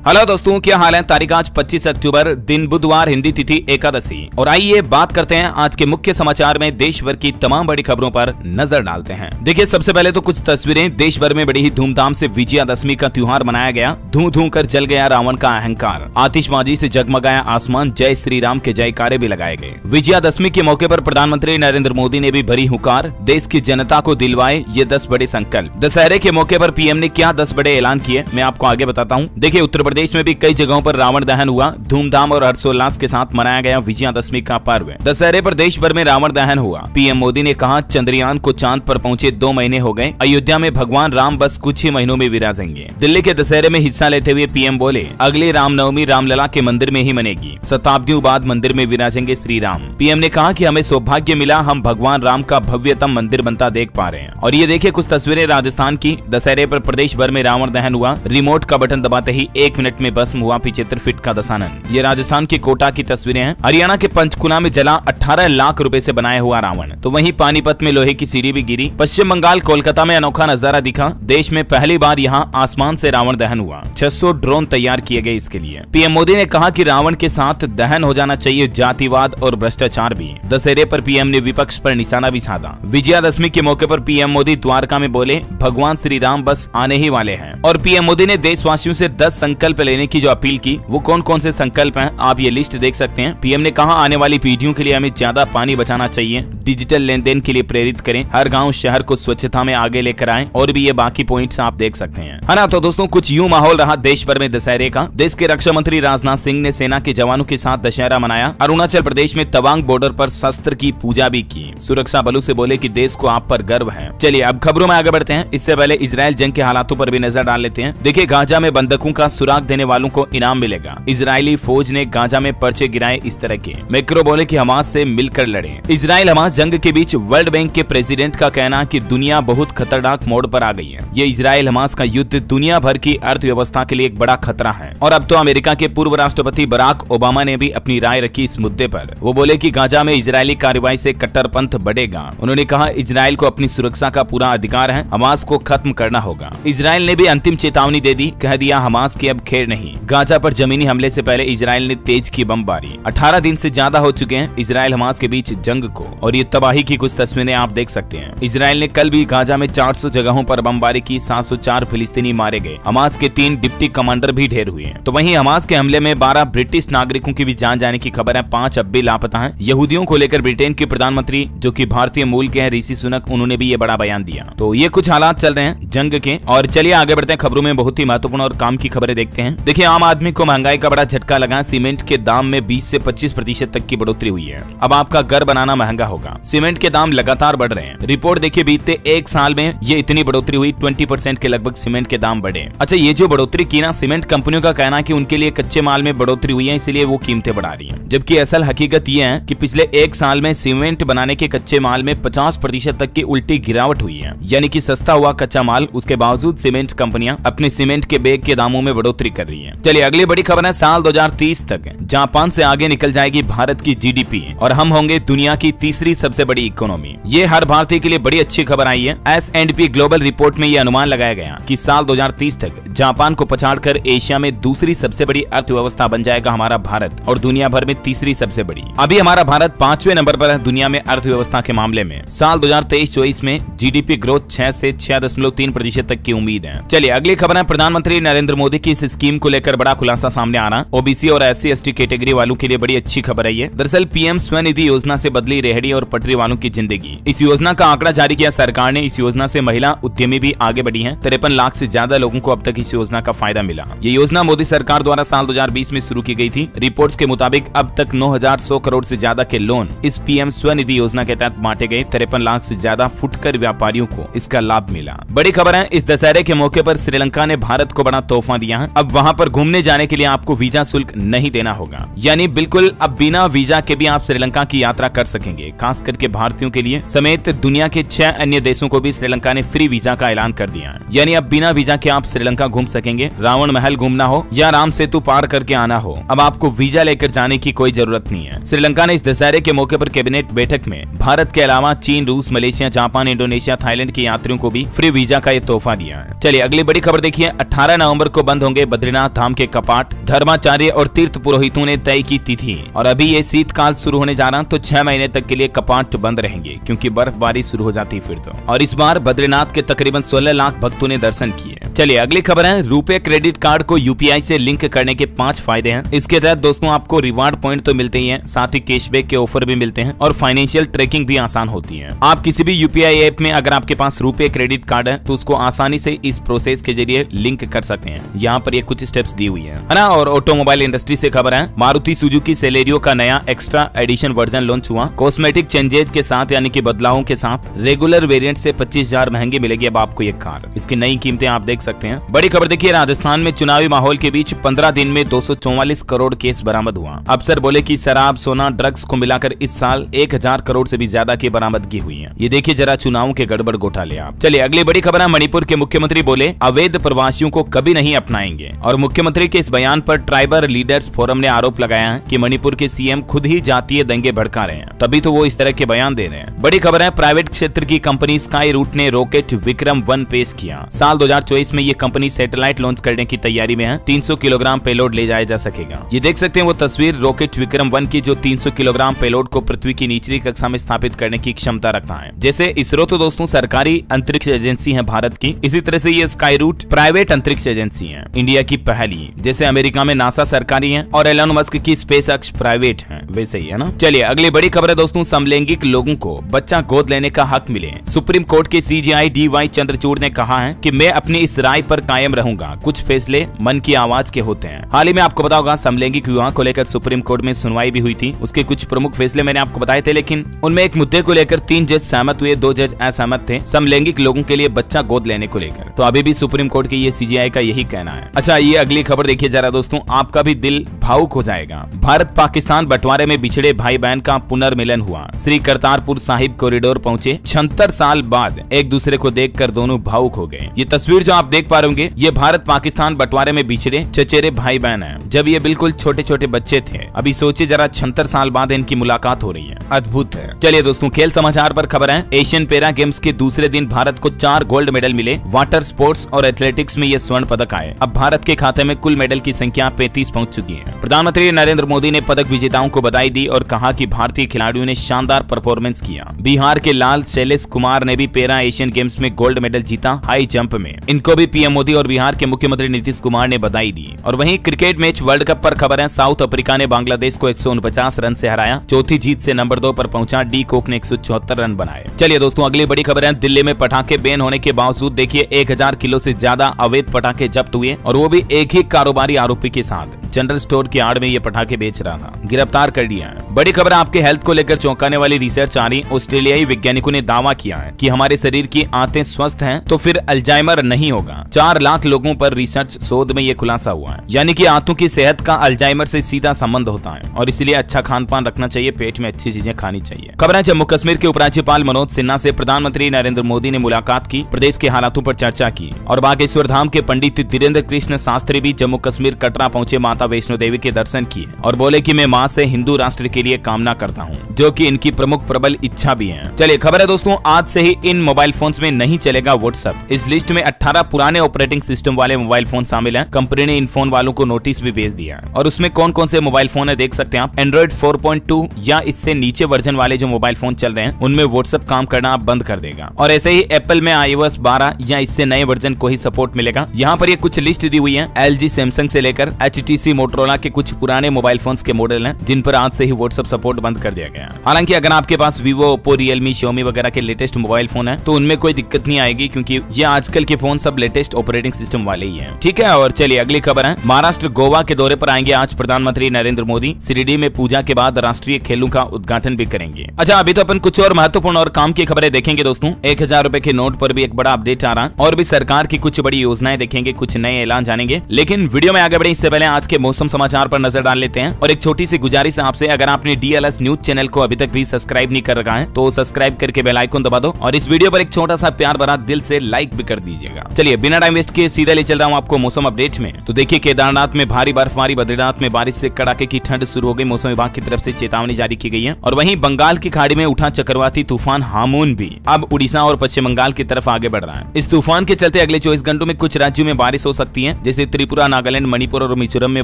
Hello दोस्तों, क्या हाल है। तारीख आज 25 अक्टूबर, दिन बुधवार, हिंदी तिथि एकादशी। और आइए बात करते हैं आज के मुख्य समाचार में देश भर की तमाम बड़ी खबरों पर नजर डालते हैं। देखिए, सबसे पहले तो कुछ तस्वीरें। देश भर में बड़ी ही धूमधाम से विजयादशमी का त्योहार मनाया गया। धू धू कर जल गया रावण का अहंकार, आतिशबाजी से जगमगाया आसमान, जय श्री राम के जयकारे भी लगाए गए। विजयादशमी के मौके पर प्रधानमंत्री नरेंद्र मोदी ने भी भरी हुंकार, देश की जनता को दिलवाए ये 10 बड़े संकल्प। दशहरे के मौके पर पीएम ने क्या 10 बड़े ऐलान किए, मैं आपको आगे बताता हूँ। देखिए, उत्तर प्रदेश में भी कई जगहों पर रावण दहन हुआ। धूमधाम और हर्षोल्लास के साथ मनाया गया विजयादशमी का पर्व। दशहरे पर देश भर में रावण दहन हुआ। पीएम मोदी ने कहा, चंद्रयान को चांद पर पहुंचे 2 महीने हो गए। अयोध्या में भगवान राम बस कुछ ही महीनों में विराजेंगे। दिल्ली के दशहरे में हिस्सा लेते हुए पीएम बोले, अगली रामनवमी रामलला के मंदिर में ही मनेगी। शताब्दियों बाद मंदिर में विराजेंगे श्री राम। पीएम ने कहा कि हमें सौभाग्य मिला, हम भगवान राम का भव्यतम मंदिर बनता देख पा रहे हैं। और ये देखिए कुछ तस्वीरें राजस्थान की। दशहरे पर प्रदेश भर में रावण दहन हुआ। रिमोट का बटन दबाते ही 1 मिनट में भस्म हुआ 75 फीट का दशानन। ये राजस्थान के कोटा की तस्वीरें हैं। हरियाणा के पंचकुला में जला 18 लाख रुपए से बनाया हुआ रावण। तो वहीं पानीपत में लोहे की सीढ़ी भी गिरी। पश्चिम बंगाल कोलकाता में अनोखा नजारा दिखा। देश में पहली बार यहां आसमान से रावण दहन हुआ। 600 ड्रोन तैयार किए गए इसके लिए। पीएम मोदी ने कहा कि रावण के साथ दहन हो जाना चाहिए जातिवाद और भ्रष्टाचार भी। दशहरे पर पीएम ने विपक्ष पर निशाना भी साधा। विजयादशमी के मौके पर पीएम मोदी द्वारका में बोले, भगवान श्री राम बस आने ही वाले हैं। और पीएम मोदी ने देशवासियों से 10 संकल्प लेने की जो अपील की, वो कौन कौन से संकल्प हैं आप ये लिस्ट देख सकते हैं। पीएम ने कहा, आने वाली पीढ़ियों के लिए हमें ज्यादा पानी बचाना चाहिए। डिजिटल लेन देन के लिए प्रेरित करें। हर गांव शहर को स्वच्छता में आगे लेकर आएं। और भी ये बाकी पॉइंट्स आप देख सकते हैं, है ना। तो दोस्तों, कुछ यूं माहौल रहा देश भर में दशहरे का। देश के रक्षा मंत्री राजनाथ सिंह ने सेना के जवानों के साथ दशहरा मनाया। अरुणाचल प्रदेश में तवांग बॉर्डर पर शस्त्र की पूजा भी की। सुरक्षा बलों से बोले कि देश को आप पर गर्व है। चलिए अब खबरों में आगे बढ़ते हैं। इससे पहले इजरायल जंग के हालातों पर भी नजर डाल लेते हैं। देखिए, गाजा में बंधकों का सुराग देने वालों को इनाम मिलेगा। इजरायली फौज ने गाजा में पर्चे गिराए इस तरह के। मैक्रो बोले कि हमास से मिलकर लड़े। इजरायल हमास जंग के बीच वर्ल्ड बैंक के प्रेसिडेंट का कहना कि दुनिया बहुत खतरनाक मोड़ पर आ गई है। ये इजरायल हमास का युद्ध दुनिया भर की अर्थव्यवस्था के लिए एक बड़ा खतरा है। और अब तो अमेरिका के पूर्व राष्ट्रपति बराक ओबामा ने भी अपनी राय रखी इस मुद्दे पर। वो बोले कि गाजा में इजरायली कार्रवाई से कट्टरपंथ बढ़ेगा। उन्होंने कहा, इजरायल को अपनी सुरक्षा का पूरा अधिकार है, हमास को खत्म करना होगा। इजरायल ने भी अंतिम चेतावनी दे दी, कह दिया हमास की अब खेर नहीं। गाजा पर जमीनी हमले से पहले इजरायल ने तेज की बमबारी। 18 दिन से ज्यादा हो चुके हैं इजरायल हमास के बीच जंग को। और ये तबाही की कुछ तस्वीरें आप देख सकते हैं। इजरायल ने कल भी गाजा में 400 जगहों पर बमबारी की। 704 फिलिस्तीनी मारे गए। हमास के 3 डिप्टी कमांडर भी ढेर हुए हैं। तो वहीं हमास के हमले में 12 ब्रिटिश नागरिकों की भी जान जाने की खबर है। 5 अब भी लापता हैं। यहूदियों को लेकर ब्रिटेन के प्रधानमंत्री, जो कि भारतीय मूल के हैं, ऋषि सुनक, उन्होंने भी ये बड़ा बयान दिया। तो ये कुछ हालात चल रहे हैं जंग के। और चलिए आगे बढ़ते हैं। खबरों में बहुत ही महत्वपूर्ण और काम की खबरें देखते हैं। देखिए, आम आदमी को महंगाई का बड़ा झटका लगा। सीमेंट के दाम में 20 से 25% तक की बढ़ोतरी हुई है। अब आपका घर बनाना महंगा होगा। सीमेंट के दाम लगातार बढ़ रहे हैं। रिपोर्ट देखिए, बीते 1 साल में ये इतनी बढ़ोतरी हुई। 20% के लगभग सीमेंट के दाम बढ़े। अच्छा, ये जो बढ़ोतरी की ना, सीमेंट कंपनियों का कहना है कि उनके लिए कच्चे माल में बढ़ोतरी हुई है, इसलिए वो कीमतें बढ़ा रही है। जबकि असल हकीकत ये है कि पिछले 1 साल में सीमेंट बनाने के कच्चे माल में 50% तक की उल्टी गिरावट हुई है। यानी कि सस्ता हुआ कच्चा माल, उसके बावजूद सीमेंट कंपनियां अपने सीमेंट के बैग के दामों में बढ़ोतरी कर रही है। चलिए अगली बड़ी खबर है। साल 2030 तक जापान से आगे निकल जाएगी भारत की जीडीपी और हम होंगे दुनिया की तीसरी सबसे बड़ी इकोनॉमी। ये हर भारतीय के लिए बड़ी अच्छी खबर आई है। S&P ग्लोबल रिपोर्ट में ये अनुमान लगाया गया कि साल 2030 तक जापान को पछाड़कर एशिया में दूसरी सबसे बड़ी अर्थव्यवस्था बन जाएगा हमारा भारत, और दुनिया भर में तीसरी सबसे बड़ी। अभी हमारा भारत 5वें नंबर पर है दुनिया में अर्थव्यवस्था के मामले में। साल 2023-24 में जीडीपी ग्रोथ 6 से 6.3% तक की उम्मीद है। चलिए अगली खबर है। प्रधानमंत्री नरेंद्र मोदी की इस स्कीम को लेकर बड़ा खुलासा सामने आ रहा। ओबीसी और SC/ST कैटेगरी वालों के लिए बड़ी अच्छी खबर है ये। दरअसल पीएम स्वनिधि योजना से बदली रेहड़ी और पटरी वालों की जिंदगी। इस योजना का आंकड़ा जारी किया सरकार ने। इस योजना से महिला उद्यमी भी आगे बढ़ी हैं। 53 लाख से ज्यादा लोगों को अब तक इस योजना का फायदा मिला। ये योजना मोदी सरकार द्वारा साल 2020 में शुरू की गई थी। रिपोर्ट्स के मुताबिक अब तक 9,100 करोड़ से ज्यादा के लोन इस पीएम स्वनिधि योजना के तहत बांटे गए। 53 लाख से ज्यादा फुटकर व्यापारियों को इसका लाभ मिला। बड़ी खबर है, इस दशहरे के मौके पर श्रीलंका ने भारत को बड़ा तोहफा दिया है। अब वहाँ पर घूमने जाने के लिए आपको वीजा शुल्क नहीं देना होगा। यानी बिल्कुल अब बिना वीजा के भी आप श्रीलंका की यात्रा कर सकेंगे। खास करके भारतीयों के लिए समेत दुनिया के 6 अन्य देशों को भी श्रीलंका ने फ्री वीजा का ऐलान कर दिया है। यानी अब बिना वीजा के आप श्रीलंका घूम सकेंगे। रावण महल घूमना हो या राम सेतु पार करके आना हो, अब आपको वीजा लेकर जाने की कोई जरूरत नहीं है। श्रीलंका ने इस दशहरे के मौके पर कैबिनेट बैठक में भारत के अलावा चीन, रूस, मलेशिया, जापान, इंडोनेशिया, थाईलैंड के यात्रियों को भी फ्री वीजा का ये तोहफा दिया है। चलिए अगली बड़ी खबर देखिए। 18 नवंबर को बंद होंगे बद्रीनाथ धाम के कपाट धर्माचार्य और तीर्थ पुरोहितों ने तय की तिथि। और अभी ये शीतकाल शुरू होने जा रहा, तो 6 महीने तक के लिए कपाट बंद रहेंगे क्योंकि बर्फबारी शुरू हो जाती फिर तो। और इस बार बद्रीनाथ के तकरीबन 16 लाख भक्तों ने दर्शन किए। चलिए अगली खबर है, रुपए क्रेडिट कार्ड को यूपीआई से लिंक करने के 5 फायदे हैं। इसके तहत दोस्तों आपको रिवार्ड पॉइंट तो मिलते ही हैं, साथ ही कैशबैक के ऑफर भी मिलते हैं और फाइनेंशियल ट्रैकिंग भी आसान होती है। आप किसी भी यूपीआई ऐप में अगर आपके पास रुपए क्रेडिट कार्ड है तो उसको आसानी से इस प्रोसेस के जरिए लिंक कर सकते हैं। यहाँ पर ये कुछ स्टेप्स दी हुई है ना। और ऑटोमोबाइल इंडस्ट्री से खबर है, मारुति सुजुकी सेलेरियो का नया एक्स्ट्रा एडिशन वर्जन लॉन्च हुआ। कॉस्मेटिक चेंजेस के साथ यानी कि बदलावों के साथ रेगुलर वेरिएंट से 25,000 महंगी मिलेगी अब आपको ये कार। इसकी नई कीमतें आप देख सकते हैं। बड़ी खबर देखिए, राजस्थान में चुनावी माहौल के बीच 15 दिन में 244 करोड़ केस बरामद हुआ। अफसर बोले कि शराब, सोना, ड्रग्स को मिलाकर इस साल 1000 करोड़ से भी ज्यादा की बरामदगी हुई है। ये देखिए जरा चुनावों के गड़बड़ घोटाले आप। चलिए अगली बड़ी खबर है, मणिपुर के मुख्यमंत्री बोले अवैध प्रवासियों को कभी नहीं अपनाएंगे। और मुख्यमंत्री के इस बयान पर ट्राइबल लीडर्स फोरम ने आरोप लगाया है कि मणिपुर के सीएम खुद ही जातीय दंगे भड़का रहे हैं, तभी तो वो इस तरह के बयान दे रहे हैं। बड़ी खबर है, प्राइवेट क्षेत्र की कंपनी स्काई रूट ने रॉकेट विक्रम 1 पेश किया। साल 2024 में ये कंपनी सैटेलाइट लॉन्च करने की तैयारी में है। 300 किलोग्राम पेलोड ले जाया जा सकेगा। ये देख सकते हैं वो तस्वीर रॉकेट विक्रम 1 की, जो 300 किलोग्राम पेलोड को पृथ्वी की निचली कक्षा में स्थापित करने की क्षमता रखता है। जैसे इसरो तो दोस्तों सरकारी अंतरिक्ष एजेंसी है भारत की, इसी तरह से ये स्काई रूट प्राइवेट अंतरिक्ष एजेंसी है, इंडिया की पहली। जैसे अमेरिका में नासा सरकारी है और एलन मस्क की स्पेसएक्स प्राइवेट है, वैसे ही है ना। चलिए अगली बड़ी खबर है दोस्तों, समलैंगिक लोगों को बच्चा गोद लेने का हक मिले। सुप्रीम कोर्ट के सीजेआई DY चंद्रचूड़ ने कहा है कि मैं अपनी इस राय पर कायम रहूंगा, कुछ फैसले मन की आवाज के होते हैं। हाल ही में आपको बताओगा समलैंगिक विवाह को लेकर सुप्रीम कोर्ट में सुनवाई भी हुई थी। उसके कुछ प्रमुख फैसले मैंने आपको बताए थे, लेकिन उनमें एक मुद्दे को लेकर 3 जज सहमत हुए, 2 जज असहमत थे, समलैंगिक लोगों के लिए बच्चा गोद लेने को लेकर। तो अभी भी सुप्रीम कोर्ट के ये सीजेआई का यही कहना है। अच्छा ये अगली खबर देखिए जरा दोस्तों, आपका भी दिल भावुक हो जाएगा। भारत पाकिस्तान बंटवारे में बिछड़े भाई बहन का पुनर्मिलन हुआ। श्री करतारपुर साहिब कॉरिडोर पहुंचे। 76 साल बाद एक दूसरे को देखकर दोनों भावुक हो गए। ये तस्वीर जो आप देख पा रहे होंगे, ये भारत पाकिस्तान बंटवारे में बिछड़े चचेरे भाई बहन हैं, जब ये बिल्कुल छोटे छोटे बच्चे थे। अभी सोचिए जरा 76 साल बाद इनकी मुलाकात हो रही है, अद्भुत है। चलिए दोस्तों खेल समाचार पर खबर है, एशियन पैरा गेम्स के दूसरे दिन भारत को 4 गोल्ड मेडल मिले। वाटर स्पोर्ट्स और एथलेटिक्स में ये स्वर्ण पदक आए। अब भारत के खाते में कुल मेडल की संख्या 35 पहुंच चुकी है। प्रधानमंत्री नरेंद्र मोदी ने पदक विजेताओं को बधाई दी और कहा कि भारतीय खिलाड़ियों ने शानदार परफॉर्मेंस किया। बिहार के लाल शैलेश कुमार ने भी पैरा एशियन गेम्स में गोल्ड मेडल जीता हाई जंप में। इनको भी पीएम मोदी और बिहार के मुख्यमंत्री नीतीश कुमार ने बधाई दी। और वहीं क्रिकेट मैच वर्ल्ड कप पर खबर है, साउथ अफ्रीका ने बांग्लादेश को 149 रन से हराया। चौथी जीत से नंबर 2 पर पहुंचा। डी कोक ने 174 रन बनाए। चलिए दोस्तों अगली बड़ी खबर है, दिल्ली में पटाखे बैन होने के बावजूद देखिए 1000 किलो से ज्यादा अवैध पटाखे जब्त हुए, और वो भी एक ही कारोबारी आरोपी के साथ। जनरल स्टोर की आड़ में ये पटाखे बेच रहा था, गिरफ्तार कर लिया है। बड़ी खबर आपके हेल्थ को लेकर चौंकाने वाली रिसर्च आ रही। ऑस्ट्रेलियाई वैज्ञानिकों ने दावा किया है कि हमारे शरीर की आंतें स्वस्थ हैं तो फिर अल्जाइमर नहीं होगा। 4 लाख लोगों पर रिसर्च शोध में ये खुलासा हुआ है, यानी कि आंतों की सेहत का अल्जाइमर से सीधा संबंध होता है, और इसलिए अच्छा खान पान रखना चाहिए, पेट में अच्छी चीजें खानी चाहिए। खबर है जम्मू कश्मीर के उपराज्यपाल मनोज सिन्हा से प्रधानमंत्री नरेंद्र मोदी ने मुलाकात की, प्रदेश के हालातों पर चर्चा की। और बागेश्वर धाम के पंडित धीरेन्द्र कृष्ण शास्त्री भी जम्मू कश्मीर कटरा पहुंचे, माता वैष्णो देवी के दर्शन किए और बोले कि मैं मां से हिंदू राष्ट्र के लिए कामना करता हूं, जो कि इनकी प्रमुख प्रबल इच्छा भी है। चलिए खबर है दोस्तों, आज से ही इन मोबाइल फोन्स में नहीं चलेगा व्हाट्सएप। इस लिस्ट में 18 पुराने ऑपरेटिंग सिस्टम वाले मोबाइल फोन शामिल हैं। कंपनी ने इन फोन वालों को नोटिस भी भेज दिया है। और उसमें कौन कौन से मोबाइल फोन है देख सकते हैं आप। एंड्रॉइड 4.2 या इससे नीचे वर्जन वाले जो मोबाइल फोन चल रहे हैं उनमें व्हाट्सएप काम करना आप बंद कर देगा। और ऐसे ही एप्पल में iOS 12 या इससे नए वर्जन को ही सपोर्ट मिलेगा। यहाँ पर ये कुछ लिस्ट दी हुई है। LG, सैमसंग से लेकर HTC, मोटरोला के कुछ पुराने मोबाइल फोन्स के मॉडल हैं जिन पर आज से ही व्हाट्सएप सपोर्ट बंद कर दिया गया। हालांकि अगर आपके पास Vivo, Oppo, Realme, Xiaomi वगैरह के लेटेस्ट मोबाइल फोन है तो उनमें कोई दिक्कत नहीं आएगी, क्योंकि ये आजकल के फोन सब लेटेस्ट ऑपरेटिंग सिस्टम वाले ही हैं। ठीक है। और चलिए अगली खबर है, महाराष्ट्र गोवा के दौरे पर आएंगे आज प्रधानमंत्री नरेंद्र मोदी। शिरडी में पूजा के बाद राष्ट्रीय खेलों का उद्घाटन भी करेंगे। अच्छा अभी तो अपन कुछ और महत्वपूर्ण और काम की खबरें देखेंगे दोस्तों। 1000 रुपए के नोट पर भी एक बड़ा अपडेट आ रहा, और भी सरकार की कुछ बड़ी योजनाएं देखेंगे, कुछ नए ऐलान जानेंगे। लेकिन वीडियो में आगे बढ़े इससे पहले आज के मौसम समाचार पर नजर डाल लेते हैं। और एक छोटी सी गुजारिश हिसाब से अगर आपने DLS न्यूज चैनल को अभी तक भी सब्सक्राइब नहीं कर रखा है तो सब्सक्राइब करके बेल आइकन दबा दो और इस वीडियो पर एक छोटा सा प्यार भरा दिल से लाइक भी कर दीजिएगा। चलिए बिना टाइम वेस्ट किए सीधा ले चल रहा हूँ आपको मौसम अपडेट में। तो देखिए केदारनाथ में भारी बर्फबारी, बद्रीनाथ में बारिश से कड़ाके की ठंड शुरू हो गई। मौसम विभाग की तरफ से चेतावनी जारी की गई है। और वहीं बंगाल की खाड़ी में उठा चक्रवाती तूफान हामून भी अब उड़ीसा और पश्चिम बंगाल की तरफ आगे बढ़ रहा है। इस तूफान के चलते अगले 24 घंटों में कुछ राज्यों में बारिश हो सकती है, जैसे त्रिपुरा, नागालैंड, मणिपुर और मिजोरम में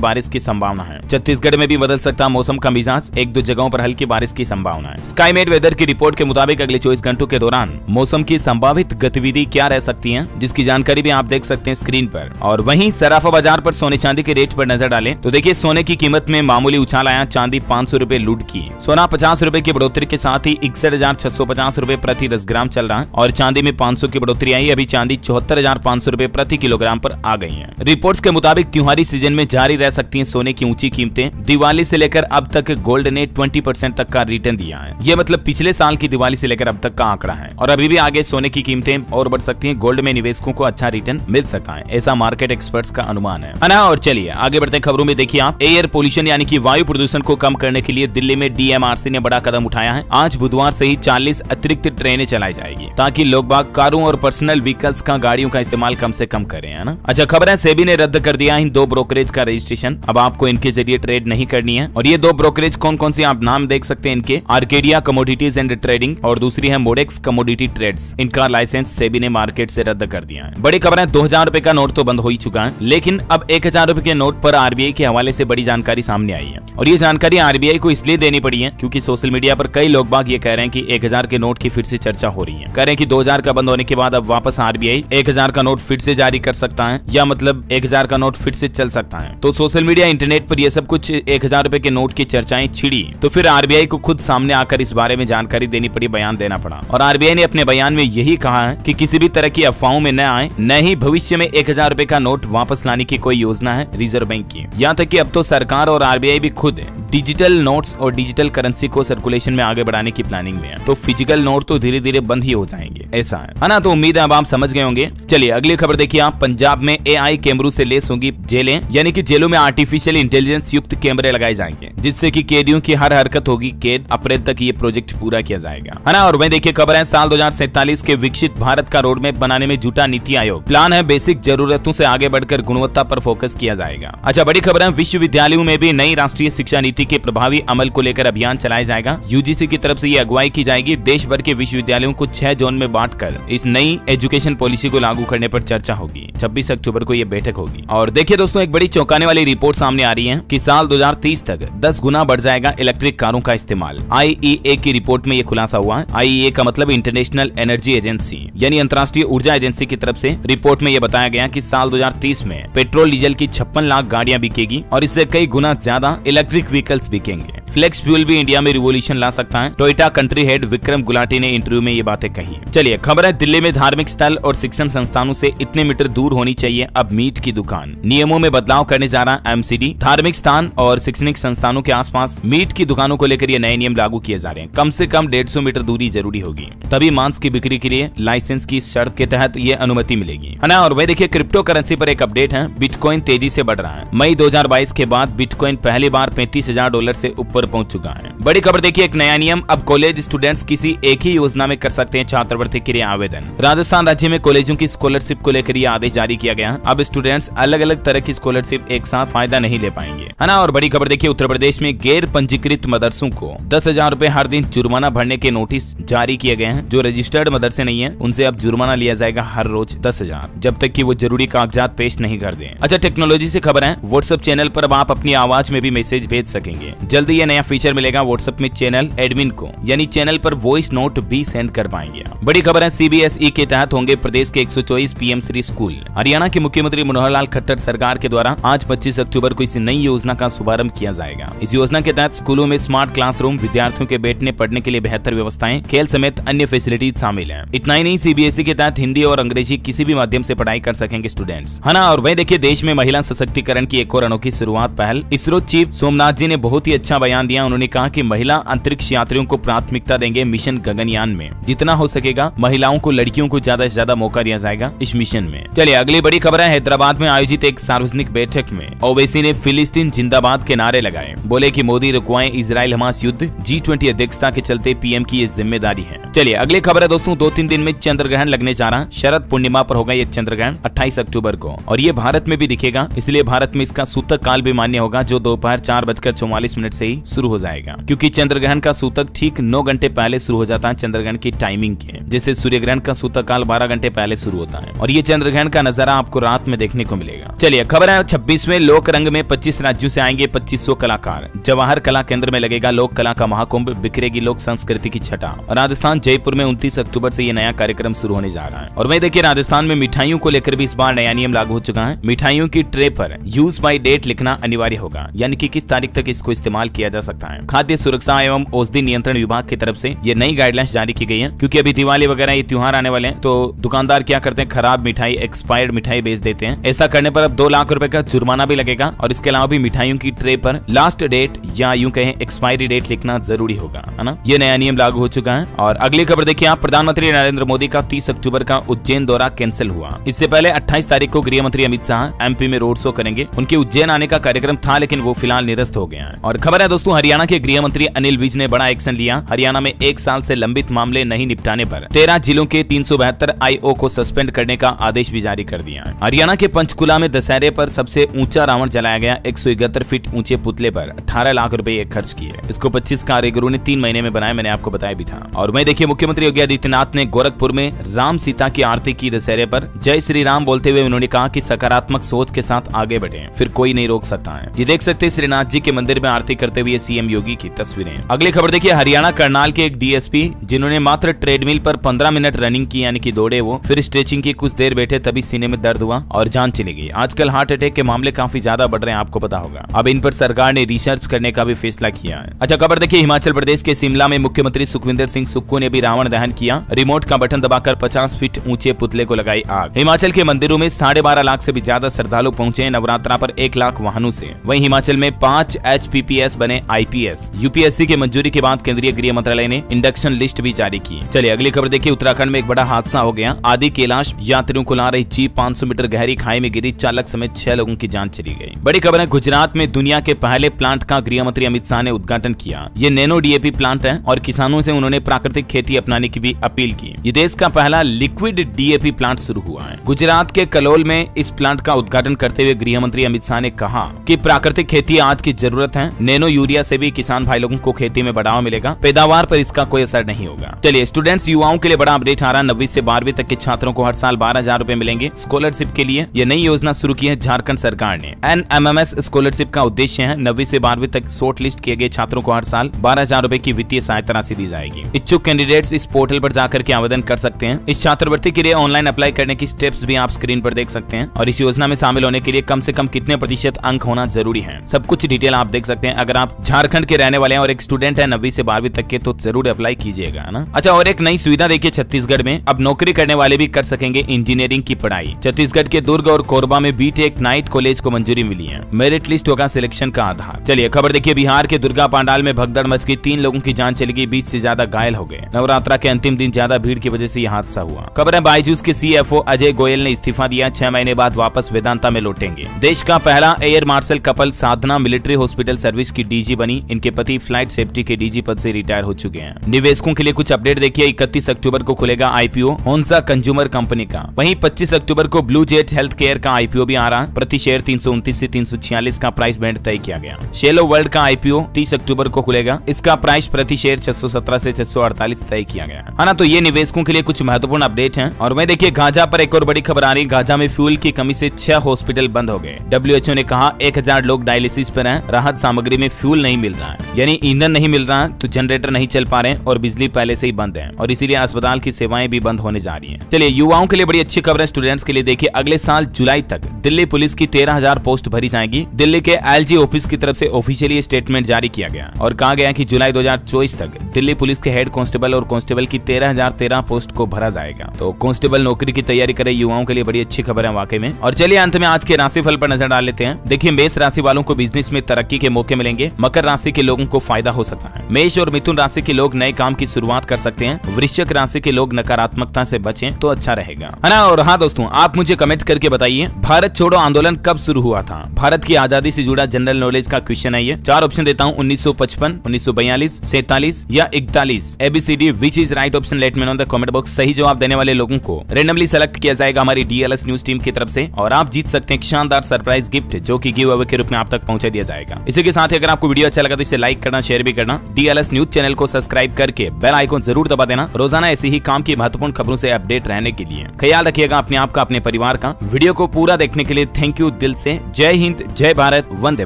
बारिश की संभावना है। छत्तीसगढ़ में भी बदल सकता मौसम का मिजाज, 1-2 जगहों पर हल्की बारिश की संभावना है। स्काईमेट वेदर की रिपोर्ट के मुताबिक अगले 24 घंटों के दौरान मौसम की संभावित गतिविधि क्या रह सकती है, जिसकी जानकारी भी आप देख सकते हैं स्क्रीन पर। और वहीं सराफा बाजार पर सोने चांदी के रेट पर नजर डालें तो देखिए सोने की कीमत में मामूली उछाल आया। चांदी 500 रुपए लूट की। सोना 50 रुपए की बढ़ोतरी के साथ ही 61,650 रुपए प्रति 10 ग्राम चल रहा है और चांदी में 500 की बढ़ोतरी आई। अभी चांदी 74,500 रुपए प्रति किलोग्राम पर आ गई है। रिपोर्ट्स के मुताबिक त्योहारी सीजन में जारी रह सकती हैं सोने की ऊंची कीमतें। दिवाली से लेकर अब तक गोल्ड ने 20% तक का रिटर्न दिया है। ये मतलब पिछले साल की दिवाली से लेकर अब तक का आंकड़ा है और अभी भी आगे सोने की कीमतें और बढ़ सकती हैं। गोल्ड में निवेशकों को अच्छा रिटर्न मिल सकता है, ऐसा मार्केट एक्सपर्ट्स का अनुमान है ना। और चलिए आगे बढ़ते हैं खबरों में। देखिए आप एयर पोल्यूशन यानी कि वायु प्रदूषण को कम करने के लिए दिल्ली में DMRC ने बड़ा कदम उठाया है। आज बुधवार से ही 40 अतिरिक्त ट्रेनें चलाई जाएगी ताकि लोग बाग कारों और पर्सनल व्हीकल्स का गाड़ियों का इस्तेमाल कम से कम करें, है ना। अच्छा खबर है सेबी ने रद्द कर दिया इन 2 ब्रोकरेज का रजिस्ट्रेशन। अब आपको इनके जरिए ट्रेड नहीं करनी है। और ये 2 ब्रोकरेज कौन कौन सी आप नाम देख सकते हैं इनके, आर्केडिया कमोडिटीज एंड ट्रेडिंग और दूसरी है मोडेक्स कमोडिटी ट्रेड्स। इनका लाइसेंस सेबी ने मार्केट से रद्द कर दिया है। बड़ी खबर है 2000 रुपए का नोट तो बंद हो ही चुका है, लेकिन अब 1000 रुपए के नोट पर RBI के हवाले से बड़ी जानकारी सामने आई है। और ये जानकारी RBI को इसलिए देनी पड़ी है क्योंकि सोशल मीडिया पर कई लोग बाग ये कह रहे हैं कि 1000 के नोट की फिर से चर्चा हो रही है। कह रहे हैं कि 2000 का बंद होने के बाद अब वापस RBI 1000 का नोट फिर से जारी कर सकता है, या मतलब 1000 का नोट फिर से चल सकता है। तो सोशल मीडिया, इंटरनेट पर ये सब कुछ 1000 रुपए के नोट की चर्चाएं छिड़ी, तो फिर RBI को खुद सामने आकर इस बारे में जानकारी देनी पड़ी, बयान देना पड़ा। और RBI ने अपने बयान में यही कहा है कि किसी भी तरह की अफवाहों में न आए, न ही भविष्य में 1000 रुपए का नोट वापस लाने की कोई योजना है रिजर्व बैंक की। यहाँ तक कि अब तो सरकार और RBI भी खुद डिजिटल नोट्स और डिजिटल करेंसी को सर्कुलेशन में आगे बढ़ाने की प्लानिंग में है। तो फिजिकल नोट तो धीरे धीरे बंद ही हो जाएंगे, ऐसा है ना। तो उम्मीद है अब आप समझ गए होंगे। चलिए अगली खबर देखिए आप। पंजाब में AI कैमरों से लेस होंगी जेलें, यानी कि जेलों में आर्टिफिशियल इंटेलिजेंस युक्त कैमरे लगाए जाएंगे, जिससे कि कैदियों की हर हरकत होगी कैद। अप्रैल तक ये प्रोजेक्ट पूरा किया जाएगा, है ना। और वहीं देखिए खबर है साल 2047 के विकसित भारत का रोड मैप बनाने में जुटा नीति आयोग। प्लान है बेसिक जरूरतों से आगे बढ़कर गुणवत्ता पर फोकस किया जाएगा। अच्छा बड़ी खबर है विश्वविद्यालयों में भी नई राष्ट्रीय शिक्षा नीति के प्रभावी अमल को लेकर अभियान चलाया जाएगा। UGC की तरफ से ये अगुवाई की जाएगी। देश भर के विश्वविद्यालयों को 6 जोन में बांटकर इस नई एजुकेशन पॉलिसी को लागू करने पर चर्चा होगी। 26 अक्टूबर को ये बैठक होगी। और देखिए दोस्तों एक बड़ी चौंकाने वाली रिपोर्ट सामने आ रही है कि साल 2030 तक 10 गुना बढ़ जाएगा इलेक्ट्रिक कारों का इस्तेमाल। IEA की रिपोर्ट में ये खुलासा हुआ है। IEA का मतलब इंटरनेशनल एनर्जी एजेंसी, यानी अंतर्राष्ट्रीय ऊर्जा एजेंसी की तरफ से रिपोर्ट में ये बताया गया कि साल 2030 में पेट्रोल डीजल की 56 लाख गाड़ियां बिकेगी और इससे कई गुना ज्यादा इलेक्ट्रिक व्हीकल्स बिकेंगे। फ्लेक्स फ्यूल भी इंडिया में रिवोल्यूशन ला सकता है। Toyota country head Vikram Gulati ने इंटरव्यू में ये बातें कही। चलिए खबर है दिल्ली में धार्मिक स्थल और शिक्षण संस्थानों से इतने मीटर दूर होनी चाहिए अब मीट की दुकान। नियमों में बदलाव करने जा रहा MCD। धार्मिक स्थान और शैक्षणिक संस्थानों के आसपास मीट की दुकानों को लेकर ये नए नियम लागू किए जा रहे हैं। कम से कम 150 मीटर दूरी जरूरी होगी, तभी मांस की बिक्री के लिए लाइसेंस की शर्त के तहत ये अनुमति मिलेगी, है ना। और वही देखिए क्रिप्टो करेंसी पर एक अपडेट है। बिटकॉइन तेजी से बढ़ रहा है। मई 2022 के बाद बिटकॉइन पहली बार $35,000 से ऊपर पहुंच चुका है। बड़ी खबर देखिए एक नया नियम। अब कॉलेज स्टूडेंट्स किसी एक ही योजना में कर सकते हैं छात्रवृत्ति के लिए आवेदन। राजस्थान राज्य में कॉलेजों की स्कॉलरशिप को लेकर यह आदेश जारी किया गया। अब स्टूडेंट्स अलग अलग तरह की स्कॉलरशिप एक साथ फायदा नहीं ले पाएंगे, है ना। और बड़ी खबर देखिए उत्तर प्रदेश में गैर पंजीकृत मदरसों को 10,000 रुपए हर दिन जुर्माना भरने के नोटिस जारी किए गए हैं। जो रजिस्टर्ड मदरसे नहीं है उनसे अब जुर्माना लिया जाएगा हर रोज 10,000, जब तक कि वो जरूरी कागजात पेश नहीं कर दें। अच्छा टेक्नोलॉजी से खबर है। व्हाट्सएप चैनल पर अब आप अपनी आवाज में भी मैसेज भेज सकेंगे। जल्दी ये नया फीचर मिलेगा व्हाट्सएप में चैनल एडमिन को, यानी चैनल पर वॉइस नोट भी सेंड कर पाएंगे। बड़ी खबर है CBSE के तहत होंगे प्रदेश के 124 PM श्री स्कूल। हरियाणा के मुख्यमंत्री मनोहर लाल खट्टर सरकार के द्वारा आज 25 अक्टूबर को इस नई योजना का शुभारंभ किया जाएगा। इस योजना के तहत स्कूलों में स्मार्ट क्लासरूम, विद्यार्थियों के बैठने पढ़ने के लिए बेहतर व्यवस्थाएं, खेल समेत अन्य फैसिलिटीज शामिल है। इतना ही नहीं CBSE के तहत हिंदी और अंग्रेजी किसी भी माध्यम से पढ़ाई कर सकेंगे स्टूडेंट्स, है ना। और वही देखिए देश में महिला सशक्तिकरण की एक और अनोखी शुरुआत पहल। इसरो चीफ सोमनाथ जी ने बहुत ही अच्छा बयान बयान दिया। उन्होंने कहा कि महिला अंतरिक्ष यात्रियों को प्राथमिकता देंगे मिशन गगनयान में। जितना हो सकेगा महिलाओं को, लड़कियों को ज्यादा से ज्यादा मौका दिया जाएगा इस मिशन में। चलिए अगली बड़ी खबर है, हैदराबाद में आयोजित एक सार्वजनिक बैठक में ओवैसी ने फिलिस्तीन जिंदाबाद के नारे लगाए। बोले कि मोदी रुकवाएं इजराइल हमास युद्ध, G20 अध्यक्षता के चलते पीएम की ये जिम्मेदारी है। चलिए अगली खबर है दोस्तों, 2-3 दिन में चंद्र ग्रहण लगने जा रहा। शरद पूर्णिमा पर होगा ये चंद्र ग्रहण 28 अक्टूबर को, और ये भारत में भी दिखेगा, इसलिए भारत में इसका सूतक काल भी मान्य होगा, जो दोपहर 4:44 से ही शुरू हो जाएगा, क्योंकि चंद्र ग्रहण का सूतक ठीक 9 घंटे पहले शुरू हो जाता है चंद्र ग्रहण की टाइमिंग के, जैसे सूर्य ग्रहण का सूतक काल 12 घंटे पहले शुरू होता है, और ये चंद्र ग्रहण का नजारा आपको रात में देखने को मिलेगा। चलिए खबर है, 26वें लोक रंग में 25 राज्यों से आएंगे 2500 कलाकार। जवाहर कला केंद्र में लगेगा लोक कला का महाकुंभ, बिखरेगी लोक संस्कृति की छटा। राजस्थान जयपुर में 29 अक्टूबर से ये नया कार्यक्रम शुरू होने जा रहा है। और वही देखिए राजस्थान में मिठाइयों को लेकर भी इस बार नया नियम लागू हो चुका है। मिठाइयों की ट्रे पर यूज बाय डेट लिखना अनिवार्य होगा, यानी कि किस तारीख तक इसको इस्तेमाल किया जा सकता है। खाद्य सुरक्षा एवं औषधि नियंत्रण विभाग की तरफ से ये नई गाइडलाइंस जारी की गई है, क्योंकि अभी दिवाली वगैरह ये त्योहार आने वाले हैं, तो दुकानदार क्या करते हैं, खराब मिठाई, एक्सपायर्ड मिठाई बेच देते हैं। ऐसा करने पर अब 2 लाख रुपए का जुर्माना भी लगेगा, और इसके अलावा भी मिठाइयों की ट्रे पर लास्ट डेट या यूं कहें एक्सपायरी डेट लिखना जरूरी होगा, है ना। ये नया नियम लागू हो चुका है। और अगली खबर देखिए आप, प्रधानमंत्री नरेंद्र मोदी का 30 अक्टूबर का उज्जैन दौरा कैंसिल हुआ। इससे पहले 28 तारीख को गृह मंत्री अमित शाह एमपी में रोड शो करेंगे। उनके उज्जैन आने का कार्यक्रम था, लेकिन वो फिलहाल निरस्त हो गया है। और खबर है दोस्तों, हरियाणा के गृह मंत्री अनिल विज ने बड़ा एक्शन लिया। हरियाणा में 1 साल से लंबित मामले नहीं निपटाने पर 13 जिलों के 372 IO को सस्पेंड करने का आदेश भी जारी कर दिया है। हरियाणा के पंचकुला में दशहरे पर सबसे ऊंचा रावण जलाया गया। 171 फीट ऊंचे पुतले पर 18 लाख रुपए खर्च किए। इसको 25 कारीगरों ने 3 महीने में बनाया, मैंने आपको बताया भी था। और मैं देखिए मुख्यमंत्री योगी आदित्यनाथ ने गोरखपुर में राम सीता की आरती की दशहरे पर। जय श्री राम बोलते हुए उन्होंने कहा कि सकारात्मक सोच के साथ आगे बढ़े, फिर कोई नहीं रोक सकता है। ये देख सकते हैं श्रीनाथ जी के मंदिर में आरती करते हुए सीएम योगी की तस्वीरें। अगली खबर देखिए, हरियाणा करनाल के एक डीएसपी जिन्होंने मात्र ट्रेडमिल पर 15 मिनट रनिंग की, यानी कि दौड़े वो, फिर स्ट्रेचिंग की, कुछ देर बैठे, तभी सीने में दर्द हुआ और जान चली गई। आजकल हार्ट अटैक के मामले काफी ज्यादा बढ़ रहे हैं, आपको पता होगा। अब इन पर सरकार ने रिसर्च करने का भी फैसला किया है। अच्छा खबर देखिए, हिमाचल प्रदेश के शिमला में मुख्यमंत्री सुखविंदर सिंह सुक्खू ने भी रावण दहन किया। रिमोट का बटन दबाकर 50 फीट ऊंचे पुतले को लगाई आग। हिमाचल के मंदिरों में 12.5 लाख से भी ज्यादा श्रद्धालु पहुंचे नवरात्रा पर 1 लाख वाहनों से। वहीं हिमाचल में 5 HPPS बने IPS। UPSC की मंजूरी के बाद केंद्रीय गृह मंत्रालय ने इंडक्शन लिस्ट भी जारी की। चलिए अगली खबर देखिए, उत्तराखंड में एक बड़ा हादसा हो गया। आदि कैलाश यात्रियों को ला रही जीप 500 मीटर गहरी खाई में गिरी, चालक समेत 6 लोगों की जान चली गई। बड़ी खबर है, गुजरात में दुनिया के पहले प्लांट का गृह मंत्री अमित शाह ने उद्घाटन किया। ये नैनो DAP प्लांट है और किसानों से उन्होंने प्राकृतिक खेती अपनाने की भी अपील की। ये देश का पहला लिक्विड DAP प्लांट शुरू हुआ है। गुजरात के कलोल में इस प्लांट का उद्घाटन करते हुए गृह मंत्री अमित शाह ने कहा कि प्राकृतिक खेती आज की जरूरत है। नैनो यूरिया से भी किसान भाई लोगों को खेती में बढ़ावा मिलेगा, पैदावार पर इसका कोई असर नहीं होगा। चलिए स्टूडेंट्स, युवाओं के लिए बड़ा अपडेट आ रहा है। 9वीं से 12वीं तक के छात्रों को हर साल 12,000 रुपए मिलेंगे स्कॉलरशिप के लिए। ये नई योजना शुरू की है झारखंड सरकार ने। NMMS स्कॉलरशिप का उद्देश्य है 9वीं से 12वीं तक शॉर्ट लिस्ट किए गए छात्रों को हर साल 12,000 रुपए की वित्तीय सहायता राशि दी जाएगी। इच्छुक कैंडिडेट्स इस पोर्टल पर जाकर के आवेदन कर सकते हैं। इस छात्रवृत्ति के लिए ऑनलाइन अप्लाई करने की स्टेप्स भी आप स्क्रीन पर देख सकते हैं। और इस योजना में शामिल होने के लिए कम से कम कितने प्रतिशत अंक होना जरूरी है, सब कुछ डिटेल आप देख सकते हैं। अगर आप झारखंड के रहने वाले हैं और एक स्टूडेंट है 9वीं से 12वीं तक के, तो जरूर अप्लाई कीजिएगा, है ना। अच्छा, और एक नई सुविधा देखिए छत्तीसगढ़ में, अब नौकरी करने वाले भी कर सकेंगे इंजीनियरिंग की पढ़ाई। छत्तीसगढ़ के दुर्ग और कोरबा में BTech नाइट कॉलेज को मंजूरी मिली है। मेरिट लिस्ट होगा सिलेक्शन का आधार। चलिए खबर देखिए, बिहार के दुर्गा पांडाल में भगदड़ मच गई, 3 लोगों की जान चली गई, 20 से ज्यादा घायल हो गए। नवरात्रा के अंतिम दिन ज्यादा भीड़ की वजह से यह हादसा हुआ। खबर है, बायजूस के CFO अजय गोयल ने इस्तीफा दिया, 6 महीने बाद वापस वेदांता में लौटेंगे। देश का पहला एयर मार्शल कपल साधना मिलिट्री हॉस्पिटल सर्विस की DG बनी। इनके पति फ्लाइट सेफ्टी के DG पद से रिटायर हो चुके हैं। निवेशकों के लिए कुछ अपडेट देखिए, 31 अक्टूबर को खुलेगा IPO होंसा कंज्यूमर कंपनी का। वहीं 25 अक्टूबर को ब्लू जेट हेल्थ केयर का IPO भी आ रहा। प्रति शेयर 329 से 346 का प्राइस बैंड तय किया गया। शेलो वर्ल्ड का IPO 30 अक्टूबर को खुलेगा। इसका प्राइस प्रति शेयर 617 से 648 तय किया गया है ना। तो ये निवेशकों के लिए कुछ महत्वपूर्ण अपडेट हैं। और मैं देखिए गाजा पर एक और बड़ी खबर आ रही। गाजा में फ्यूल की कमी से 6 हॉस्पिटल बंद हो गए। WHO ने कहा 1000 लोग डायलिसिस पर हैं। राहत सामग्री में फ्यूल नहीं मिल रहा है, यानी ईंधन नहीं मिल रहा, तो जनरेटर नहीं चल पा रहे और बिजली पहले से ही बंद है, और इसीलिए अस्पताल की सेवाएं भी बंद होने जा रही हैं। चलिए युवाओं के लिए बड़ी अच्छी खबर है, स्टूडेंट्स के लिए देखिए, अगले साल जुलाई तक दिल्ली पुलिस की 13,000 पोस्ट भरी जाएगी। दिल्ली के LG ऑफिस की तरफ से ऑफिशियली स्टेटमेंट जारी किया गया और कहा गया कि जुलाई 2024 तक दिल्ली पुलिस के हेड कांस्टेबल और कांस्टेबल की 13,013 पोस्ट को भरा जाएगा। तो कांस्टेबल नौकरी की तैयारी करे युवाओं के लिए बड़ी अच्छी खबर है वाकई में। और चलिए अंत में आज के राशिफल पर नजर डाल लेते हैं। देखिए मेष राशि वालों को बिजनेस में तरक्की के मौके मिलेंगे। मकर राशि के लोगों को फायदा हो सकता है। मेष और मिथुन राशि के लोग नए काम की शुरुआत कर सकते हैं। वृश्चिक राशि के लोग नकारात्मकता से बचें तो अच्छा रहेगा, है ना। और हाँ दोस्तों, आप मुझे कमेंट करके बताइए भारत छोड़ो आंदोलन कब शुरू हुआ था। भारत की आजादी से जुड़ा जनरल नॉलेज का क्वेश्चन है ये। 4 ऑप्शन देता हूँ, 1955, 1942, 47 या 41। ABCD which is right option, let me know in the comment box. सही जवाब देने वाले लोगों को रेंडमली सेलेक्ट किया जाएगा हमारी DLS न्यूज टीम की तरफ से, और आप जीत सकते हैं एक शानदार सरप्राइज गिफ्ट जो कि गिव अवे के रूप में आप तक पहुंचा दिया जाएगा। इसी के साथ ही अगर आपको वीडियो अच्छा लगा तो इसे लाइक करना, शेयर भी करना। DLS न्यूज चैनल को सब्सक्राइब करके बेल आइकन जरूर दबा देना रोजाना ऐसी ही काम की महत्वपूर्ण खबरों से अपडेट रहने के लिए। ख्याल रखिएगा अपने आप का, अपने परिवार का। वीडियो को पूरा देखने के लिए थैंक यू दिल से। जय हिंद, जय भारत, वंदे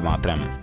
मातरम।